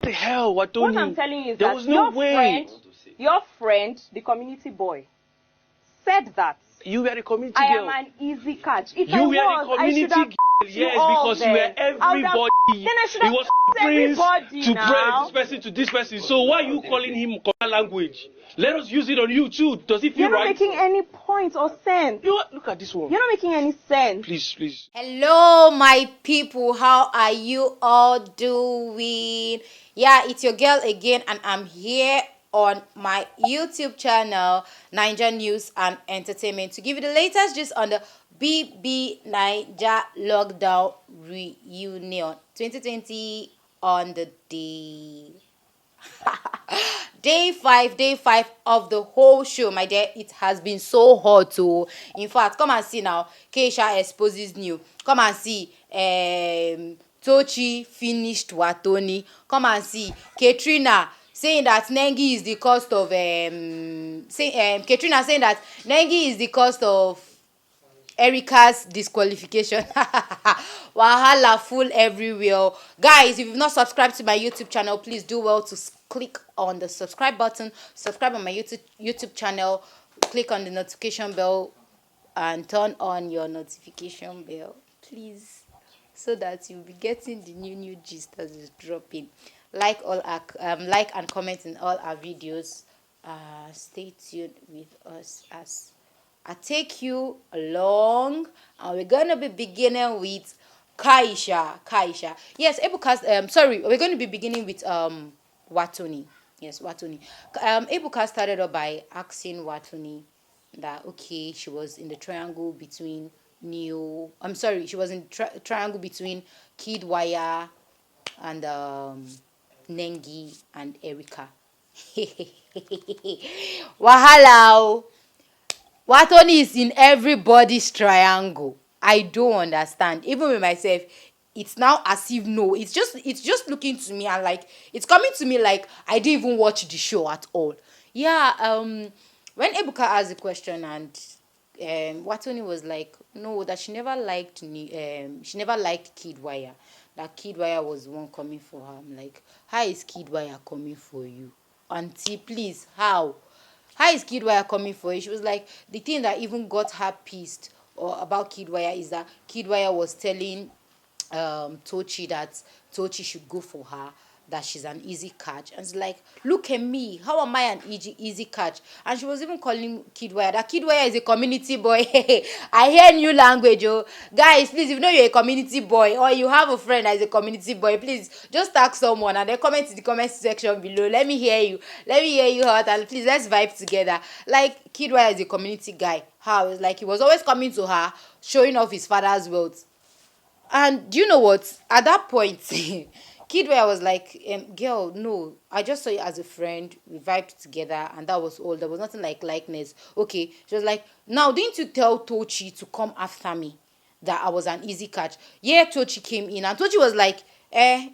the hell, Wathoni? What I'm telling you is there that was no way. Your friend, the community boy, said that. You were a community I girl. am an easy catch. If You I were was, a community girl. Yes, because you were everybody. Then I should have was everybody to now. this person to this person. So why are you calling him common language? Let us use it on you too. Does it feel right? You're not making any point or sense. Look at this one. You're not making any sense. Please. Hello, my people. How are you all doing? Yeah, it's your girl again, and I'm here on my YouTube channel, NAIJA News and Entertainment, to give you the latest just on the BBnaija lockdown reunion 2020 on the day. Day five of the whole show, my dear. It has been so hot too. In fact, come and see now. Kaisha exposes new. Come and see. Tochi finished Wathoni. Come and see. Katrina saying that Nengi is the cost of Katrina saying that Nengi is the cost of Erica's disqualification. Wahala full everywhere. Guys, if you've not subscribed to my YouTube channel, please do well to click on the subscribe button. Subscribe on my YouTube channel. Click on the notification bell and turn on your notification bell, please, so that you'll be getting the new gist that is dropping. Like and comment in all our videos. Stay tuned with us as I take you along, and we're gonna be beginning with Kaisha. Yes, Ebuka. Sorry, we're going to be beginning with Wathoni. Yes, Wathoni. Ebuka started off by asking Wathoni that okay, she was in the triangle between she was in triangle between kiddwaya and Nengi and Erica. Wahala. Wathoni is in everybody's triangle. I don't understand. Even with myself, it's now as if it's just looking to me and like it's coming to me like I didn't even watch the show at all. Yeah, when Ebuka asked the question and Wathoni was like, no, that she never liked kiddwaya. That kiddwaya was the one coming for her. I'm like, how is kiddwaya coming for you? Auntie, please, how? How is kiddwaya coming for you? She was like, the thing that even got her pissed about kiddwaya is that kiddwaya was telling Tochi that Tochi should go for her, that she's an easy catch. And it's like, look at me, how am I an easy catch? And she was even calling kiddwaya that kiddwaya is a community boy. I hear new language, oh. Guys, please, if you know you're a community boy or you have a friend that is a community boy, please just tag someone and then comment in the comment section below. Let me hear you out, and please let's vibe together. Like, kiddwaya is a community guy. How? It's like he was always coming to her, showing off his father's wealth. And do you know what? At that point, kiddwaya was like, girl, no, I just saw you as a friend. We vibed together, and that was all. There was nothing like likeness. Okay. She was like, now, didn't you tell Tochi to come after me, that I was an easy catch? Yeah, Tochi came in, and Tochi was like,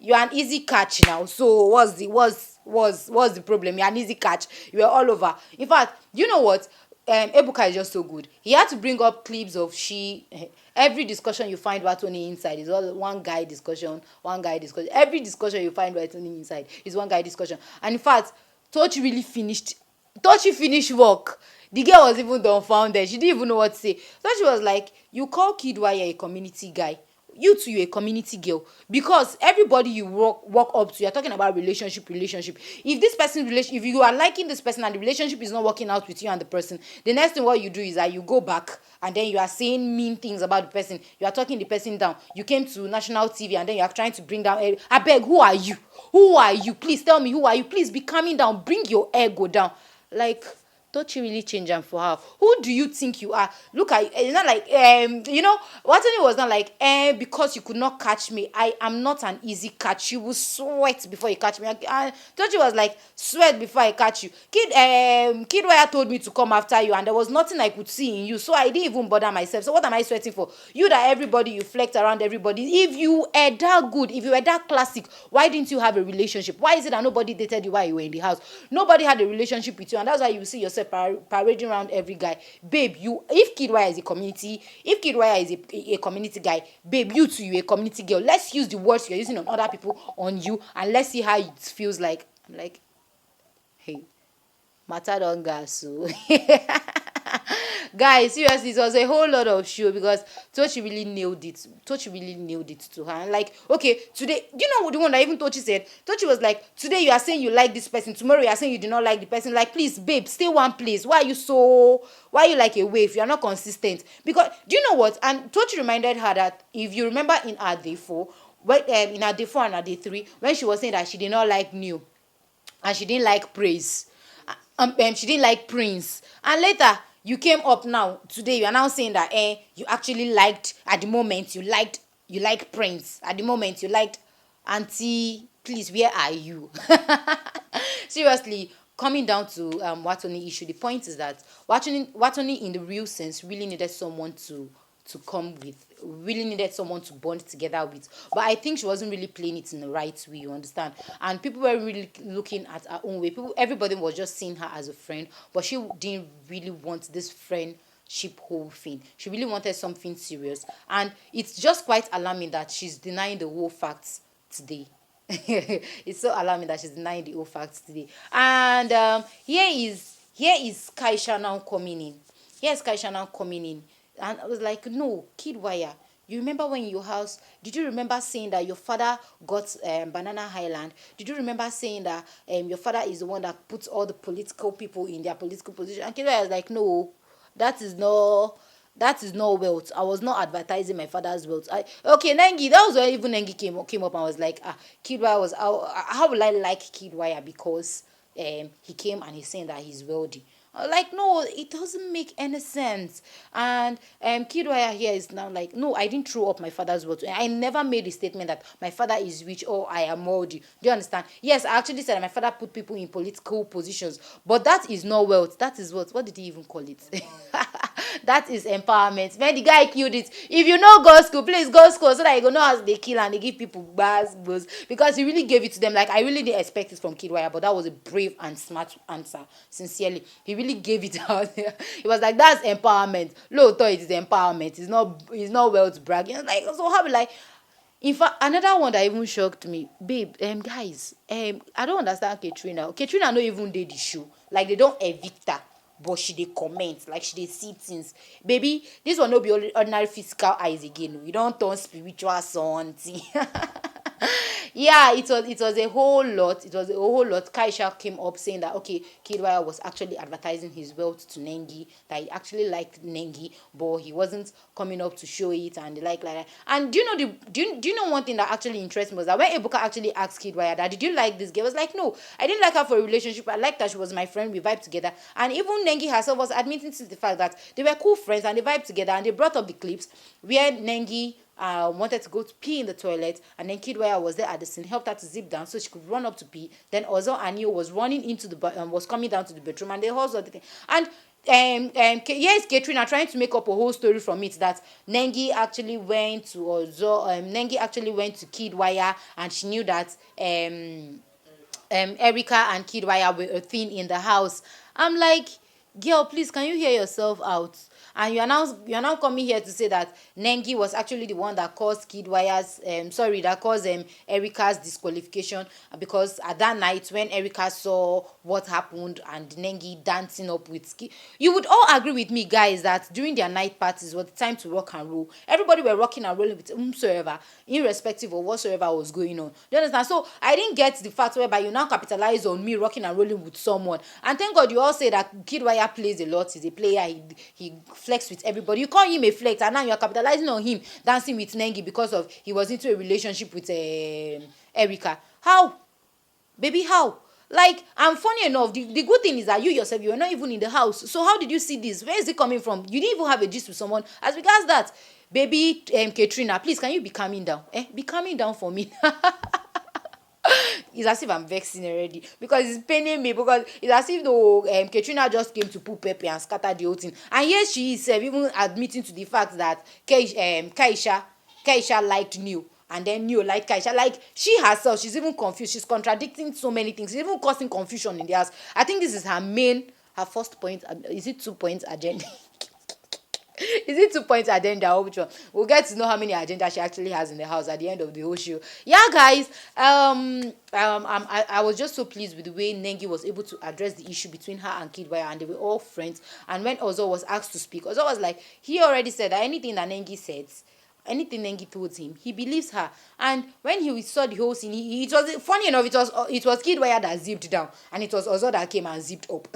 you're an easy catch now. So what's the problem? You're an easy catch. You were all over. In fact, you know what? Ebuka is just so good. He had to bring up clips of every discussion you find Wathoni inside is all one guy discussion. Every discussion you find Wathoni inside is one guy discussion. And in fact, Tochi finished work. The girl was even dumbfounded. She didn't even know what to say. So she was like, you call kiddwaya a community guy. You too, you're a community girl, because everybody you walk up to, you're talking about relationship. If this person if you are liking this person and the relationship is not working out with you and the person, the next thing what you do is that you go back and then you are saying mean things about the person. You are talking the person down. You came to national TV and then you are trying to bring down. I beg, who are you? Please tell me, who are you? Please be calming down. Bring your ego down. Like, Tochi really change them for her. Who do you think you are? Look at it's not like Wathoni was not like because you could not catch me. I am not an easy catch. You will sweat before you catch me. And Tochi was like, sweat before I catch you. Kiddwaya told me to come after you, and there was nothing I could see in you, so I didn't even bother myself. So what am I sweating for? You that everybody you flex around everybody. If you were that good, if you were that classic, why didn't you have a relationship? Why is it that nobody dated you while you were in the house? Nobody had a relationship with you, and that's why you see yourself parading around every guy. Babe, if kiddwaya is a community, if kiddwaya is a community guy, babe, you too, you a community girl. Let's use the words you're using on other people on you, and let's see how it feels like. I'm like, hey, matter don't gas so. Guys, seriously, it was a whole lot of show because Tochi really nailed it. Tochi really nailed it to her. And like, okay, today, you know the one that even Tochi said? Tochi was like, today you are saying you like this person, tomorrow you are saying you do not like the person. Like, please, babe, stay one place. Why are you like a wave? You are not consistent. Because, do you know what? And Tochi reminded her that, if you remember in our day 4, in our day 4 and our day 3, when she was saying that she did not like new and she didn't like praise, she didn't like Prince, and later you came up now today you are now saying that you actually liked, at the moment you liked Prince, at the moment you liked auntie. Please, where are you? Seriously, coming down to Wathoni issue, the point is that Wathoni in the real sense really needed someone to come with, really needed someone to bond together with. But I think she wasn't really playing it in the right way, you understand? And people were really looking at her own way. Everybody was just seeing her as a friend, but she didn't really want this friendship whole thing. She really wanted something serious. And it's just quite alarming that she's denying the whole facts today. It's so alarming that she's denying the whole facts today. And here is Kaisha now coming in. Here's Kaisha now coming in. And I was like, no, kiddwaya. You remember when in your house, did you remember saying that your father got Banana Highland? Did you remember saying that your father is the one that puts all the political people in their political position? And kiddwaya was like, no, that is not wealth. I was not advertising my father's wealth. Okay, Nengi, that was when even Nengi came up and was like, kiddwaya was, how will I like kiddwaya because he came and he's saying that he's wealthy. Like, no, it doesn't make any sense. And kiddwaya here is now like, no, I didn't throw up my father's wealth. I never made a statement that my father is rich or I am wealthy. Do you understand? Yes, I actually said that my father put people in political positions, but that is not wealth. That is what did he even call it? That is empowerment. When the guy killed it, if you know go school, please go school so that you go know how they kill and they give people bars, because he really gave it to them. Like, I really didn't expect it from kiddwaya, but that was a brave and smart answer. Sincerely, he really gave it out there. It was like, that's empowerment. Low thought it is empowerment. It's not wealth bragging. Like, so how like. In fact, another one that even shocked me, babe, guys, I don't understand Katrina. Katrina no even did the show. Like, they don't evict her, but she dey comment, like she dey see things. Baby, this one no be ordinary physical eyes again. You don't turn spiritual something. Yeah, it was a whole lot. It was a whole lot. Kaisha came up saying that, okay, kiddwaya was actually advertising his wealth to Nengi, that he actually liked Nengi, but he wasn't coming up to show it, and the like that. And do you know one thing that actually interests me was that when Ebuka actually asked kiddwaya that, did you like this girl? I was like, no, I didn't like her for a relationship. I liked that she was my friend. We vibed together. And even Nengi herself was admitting to the fact that they were cool friends and they vibed together, and they brought up the clips where Nengi wanted to go to pee in the toilet, and then kiddwaya was there at the scene, helped her to zip down so she could run up to pee. Then Ozo Anio was running into was coming down to the bedroom, and they hustled the thing. And here's Katrina trying to make up a whole story from it that Nengi actually went to Nengi actually went to kiddwaya, and she knew that Erica and kiddwaya were a thing in the house. I'm like, girl, please, can you hear yourself out? And you are now coming here to say that Nengi was actually the one that caused Erica's disqualification, because at that night when Erica saw what happened and Nengi dancing up with you would all agree with me, guys, that during their night parties was the time to rock and roll. Everybody were rocking and rolling with whomsoever, irrespective of whatsoever was going on. Do you understand? So I didn't get the fact whereby you now capitalize on me rocking and rolling with someone. And thank God you all say that kiddwaya plays a lot. He's a player. He flex with everybody. You call him a flex, and now you are capitalizing on him dancing with Nengi because of he was into a relationship with Erica. How? Baby, how? Like, and funny enough, the good thing is that you yourself, you were not even in the house. So how did you see this? Where is it coming from? You didn't even have a gist with someone. As regards that, baby, Katrina, please, can you be calming down? Be calming down for me. It's as if I'm vexing already, because it's paining me, because it's as if though Katrina just came to put pepper and scatter the whole thing. And yes, she is even admitting to the fact that Kaisha liked New, and then New liked Kaisha. Like, she herself, she's even confused. She's contradicting so many things. She's even causing confusion in the house. I think this is her main her first point, is it 2 points agenda? Is it 2 points agenda or which one? We'll get to know how many agendas she actually has in the house at the end of the whole show. Yeah, guys. I was just so pleased with the way Nengi was able to address the issue between her and Kiddwaya, and they were all friends. And when Ozo was asked to speak, Ozo was like, he already said that anything that Nengi says, anything Nengi told him, he believes her. And when he saw the whole scene, it was funny enough. It was Kiddwaya that zipped down, and it was Ozo that came and zipped up.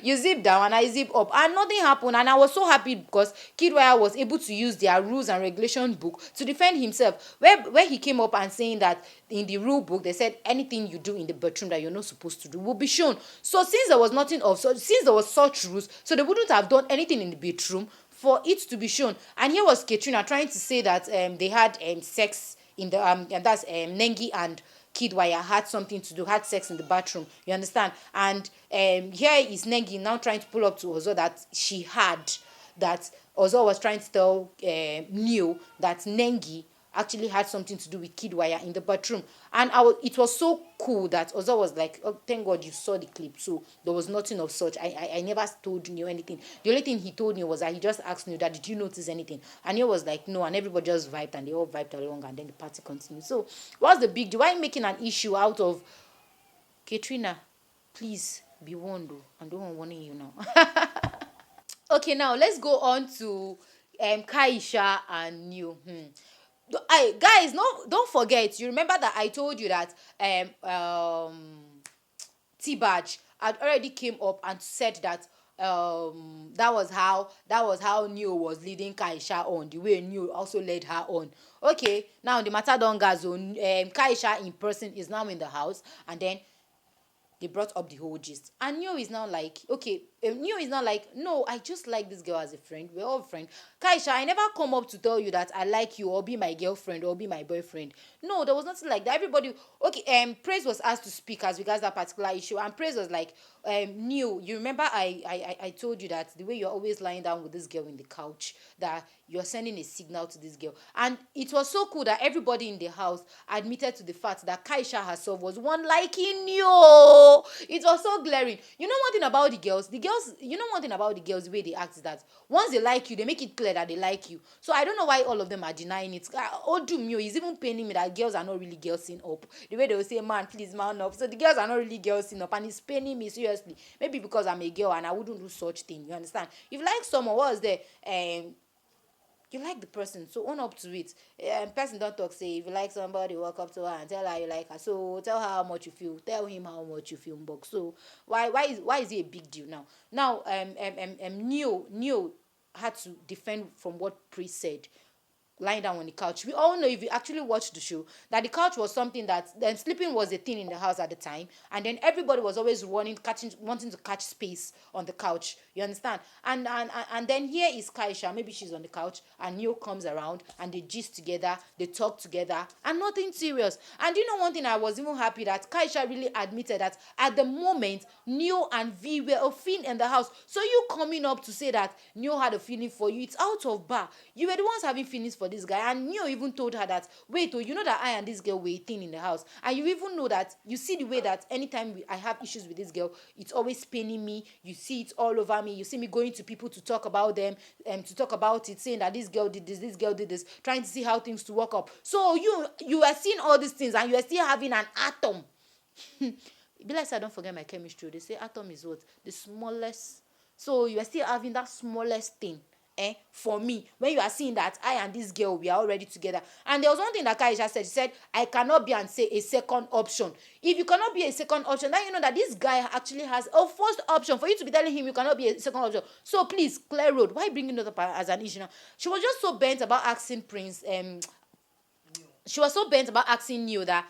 You zip down and I zip up, and nothing happened. And I was so happy because Kiddwaya was able to use their rules and regulation book to defend himself. Where he came up and saying that in the rule book they said anything you do in the bedroom that you're not supposed to do will be shown. So since there was nothing of such, since there was such rules, so they wouldn't have done anything in the bedroom for it to be shown. And here was Katrina trying to say that they had sex in the and that's Nengi and Kiddwaya had something to do, had sex in the bathroom. You understand? And here is Nengi now trying to pull up to Ozo that she had, that Ozo was trying to tell Neo that Nengi actually had something to do with Kiddwaya in the bathroom. And it was so cool that Ozo was like, oh, thank God you saw the clip. So there was nothing of such. I never told Neo anything. The only thing he told Neo was that he just asked Neo that, did you notice anything? And Neo was like, no. And everybody just vibed, and they all vibed along, and then the party continued. So what's the big deal? Why are you making an issue out of Katrina? Please be warned, though. I don't want warning you now. Okay, now let's go on to Kaisha and Neo. Guys, no, don't forget. You remember that I told you that T-Badge had already came up and said that that was how Neo was leading Kaisha on, the way Neo also led her on. Okay, now the matter don't go. Kaisha in person is now in the house, and then they brought up the whole gist. And Neo is now like, okay, Neo is now like, no, I just like this girl as a friend. We're all friends. Kaisha, I never come up to tell you that I like you or be my girlfriend or be my boyfriend. No, there was nothing like that. Everybody, okay, Praise was asked to speak as regards that particular issue, and Praise was like, Neo, you remember I told you that the way you're always lying down with this girl in the couch, that you're sending a signal to this girl. And it was so cool that everybody in the house admitted to the fact that Kaisha herself was one liking Neo. It was so glaring. You know one thing about the girls, you know one thing about the girls, the way they act is that once they like you, they make it clear that they like you. So I don't know why all of them are denying it. Odumio is even paining me that girls are not really girlsing up. The way they will say, man, please man up. So the girls are not really girlsing up, and it's paining me seriously. Maybe because I'm a girl and I wouldn't do such thing. You understand? If you like someone, what was there? You like the person, so own up to it. Person don't talk, say if you like somebody, walk up to her and tell her you like her. So tell her how much you feel, tell him how much you feel, box. So why is it a big deal now? Now Neo had to defend from what Priest said, lying down on the couch. We all know, if you actually watched the show, that the couch was something that then sleeping was a thing in the house at the time, and then everybody was always wanting to catch space on the couch. You understand? And then here is Kaisha. Maybe she's on the couch, and Neo comes around, and they gist together, they talk together, and nothing serious. And you know one thing, I was even happy that Kaisha really admitted that at the moment Neo and V were a thing in the house. So you coming up to say that Neo had a feeling for you, it's out of bar. You were the ones having feelings for this guy, and Neo even told her that, wait, oh, you know that I and this girl were a thing in the house, and you even know that, you see the way that anytime I have issues with this girl, it's always paining me. You see it all over me. You see me going to people to talk about them, to talk about it, saying that this girl did this girl did this, trying to see how things to work up. So you are seeing all these things, and you are still having an atom. Be like, I don't forget my chemistry. They say atom is what? The smallest. So you are still having that smallest thing. For me, when you are seeing that I and this girl, we are already together. And there was one thing that Kaisha said. She said, I cannot be and say a second option. If you cannot be a second option, then you know that this guy actually has a first option. For you to be telling him you cannot be a second option, so please clear road. Why bringing it up as an issue now? She was just so bent about asking Prince. She was so bent about asking Neo that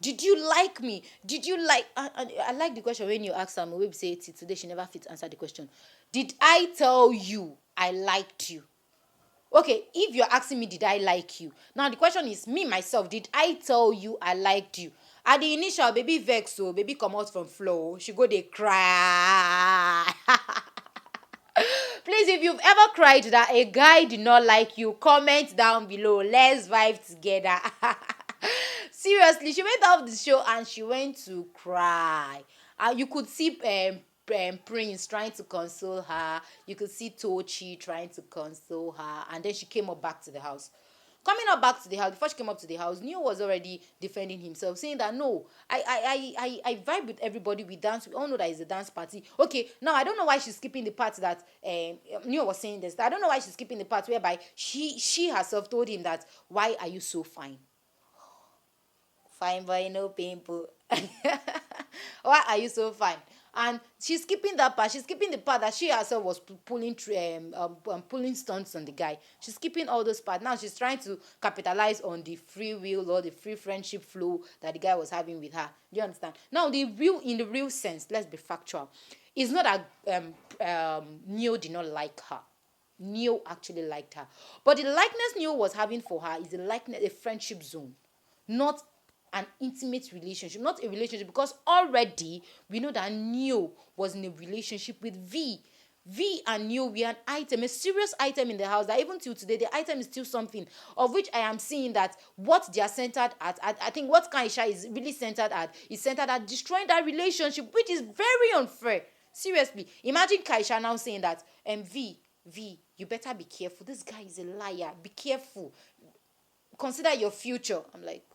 did you like me? Did you like? I like the question when you asked her. We say it today. She never fit answer the question. Did I tell you I liked you? Okay, if you're asking me, did I like you? Now the question is, me myself, did I tell you I liked you? At the initial, baby vex, so baby come out from flow. She go they cry. Please, if you've ever cried that a guy did not like you, comment down below. Let's vibe together. Seriously, she went off the show and she went to cry. You could see Prince trying to console her. You could see Tochi trying to console her, and then she came up back to the house. Coming up back to the house, before she came up to the house, Neo was already defending himself, saying that no, I vibe with everybody, we dance, we all know that it's a dance party. Okay, now I don't know why she's skipping the part that Neo was saying this. I don't know why she's skipping the part whereby she herself told him that, why are you so fine? Fine boy, no pimple. Why are you so fine? And she's skipping that part. She's skipping the part that she herself was pulling stunts on the guy. She's skipping all those parts. Now she's trying to capitalize on the free will or the free friendship flow that the guy was having with her. Do you understand? Now, in the real sense, let's be factual. It's not that Neo did not like her. Neo actually liked her. But the likeness Neo was having for her is a friendship zone, not an intimate relationship, not a relationship, because already we know that Neo was in a relationship with V. V and Neo were an item, a serious item in the house, that even till today, the item is still something of which I am seeing that what they are centered at, I think what Kaisha is really centered at destroying that relationship, which is very unfair. Seriously, imagine Kaisha now saying that, V, you better be careful. This guy is a liar. Be careful. Consider your future. I'm like,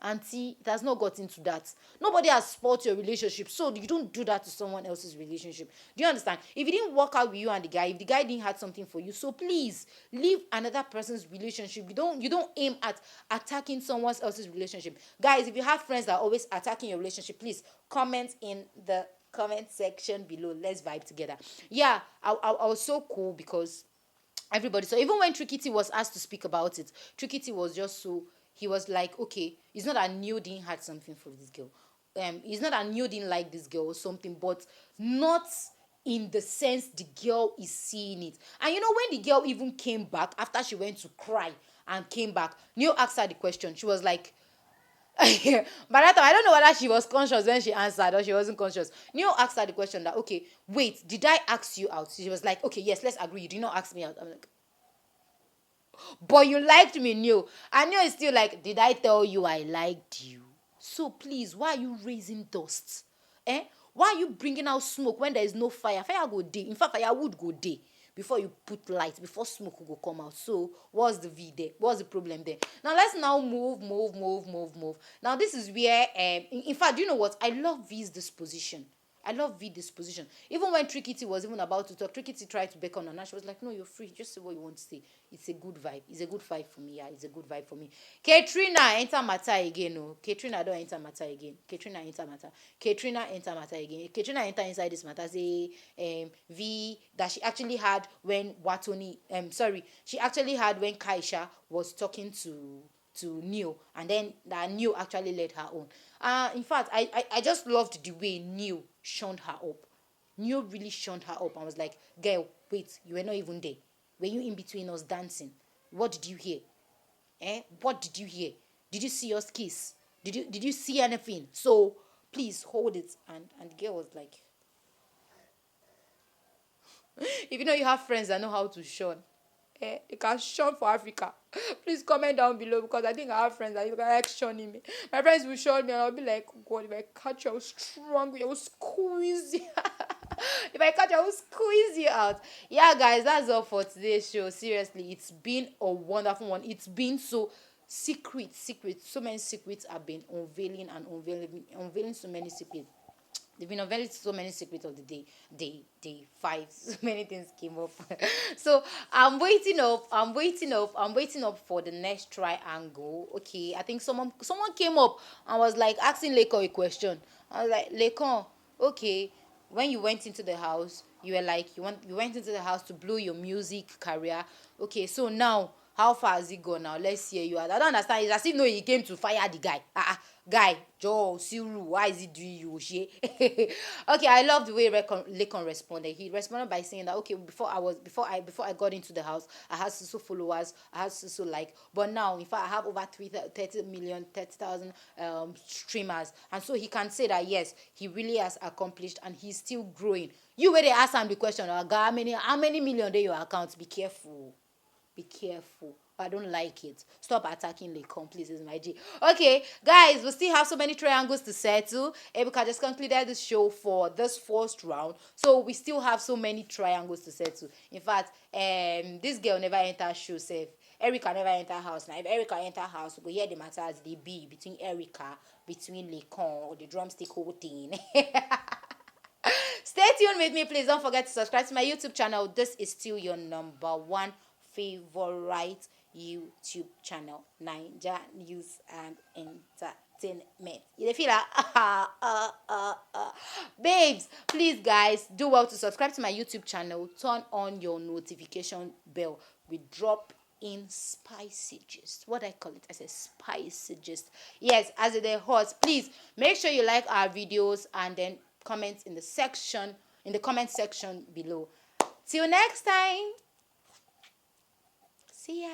Auntie, it has not gotten to that. Nobody has spoiled your relationship, so you don't do that to someone else's relationship. Do you understand? If it didn't work out with you and the guy, if the guy didn't have something for you, so please leave another person's relationship. You don't aim at attacking someone else's relationship. Guys, if you have friends that are always attacking your relationship, please comment in the comment section below. Let's vibe together. Yeah, I was so cool because everybody. So even when Tricky T was asked to speak about it, Tricky T was just so. He was like, okay, it's not that Neo didn't had something for this girl. It's not that Neo didn't like this girl or something, but not in the sense the girl is seeing it. And you know, when the girl even came back, after she went to cry and came back, Neo asked her the question. She was like, by that time, I don't know whether she was conscious when she answered or she wasn't conscious. Neo asked her the question that, okay, wait, did I ask you out? She was like, okay, yes, let's agree. You did not ask me out. I'm like, but you liked me, Neo. And Neo is still like, did I tell you I liked you? So please, why are you raising dust? Why are you bringing out smoke when there is no fire? Fire go day. In fact, firewood go day before you put light, before smoke will go come out. So what's the V there? What's the problem there? Now let's now move. Now this is where, in fact, do you know what? I love V's disposition. I love V disposition. Even when Tricky T was even about to talk, Tricky T tried to beckon on her. She was like, no, you're free. Just say what you want to say. It's a good vibe. It's a good vibe for me. Yeah, it's a good vibe for me. Katrina enter matter again. No, Katrina don't enter matter again. Katrina enter matter. Katrina enter matter again. Katrina enter inside this matter. Say V that she actually had when Wathoni. She actually had when Kaisha was talking to Neo, and then that Neo actually led her on. In fact, I just loved the way Neo shunned her up. Neo really shunned her up and was like, girl, wait, you were not even there. Were you in between us dancing? What did you hear? What did you hear? Did you see us kiss? Did you see anything? So please hold it. And the girl was like, if you know you have friends that know how to shun, you can shun for Africa. Please comment down below, because I think I have friends that you can like shunning me. My friends will shun me and I'll be like, oh God, if I catch you, I will strangle you, I will squeeze you. If I catch you, I will squeeze you out. Yeah, guys, that's all for today's show. Seriously, it's been a wonderful one. It's been so secret. So many secrets have been unveiling so many secrets. They've been unveiling so many secrets of the day 5. So many things came up. So I'm waiting up for the next triangle. Okay, I think someone came up and was like asking Lekon a question. I was like, Lekon, okay, when you went into the house, you were like, you went into the house to blow your music career. Okay, so now, how far has it gone now? Let's hear you out. I don't understand. It's as if no, he came to fire the guy. Guy, Joe, Siru, why is he doing you? Okay, I love the way Lekon responded. He responded by saying that, okay, before I got into the house, I had so followers, I had so like, but now in fact I have over 30,000 streamers, and so he can say that yes, he really has accomplished and he's still growing. You where they ask him the question, how many million do your account? Be careful. be careful. I don't like it. Stop attacking Lekon, please. It's my G. Okay, guys, we still have so many triangles to settle. Ebuka just concluded this show for this first round, so we still have so many triangles to settle. In fact, this girl never enter show safe. Erica never enter house. Now, if Erica enter house, we go hear the matter as they be between Erica, between Lekon, or the drumstick whole thing. Stay tuned with me, please. Don't forget to subscribe to my YouTube channel. This is still your number one favorite YouTube channel, NAIJA News and Entertainment. You feel like, babes, please, guys, do well to subscribe to my YouTube channel. Turn on your notification bell. We drop in spicy gist. What I call it, I say spicy gist. Yes, as it is hot. Please make sure you like our videos and then comment in the comment section below. Till next time. See ya.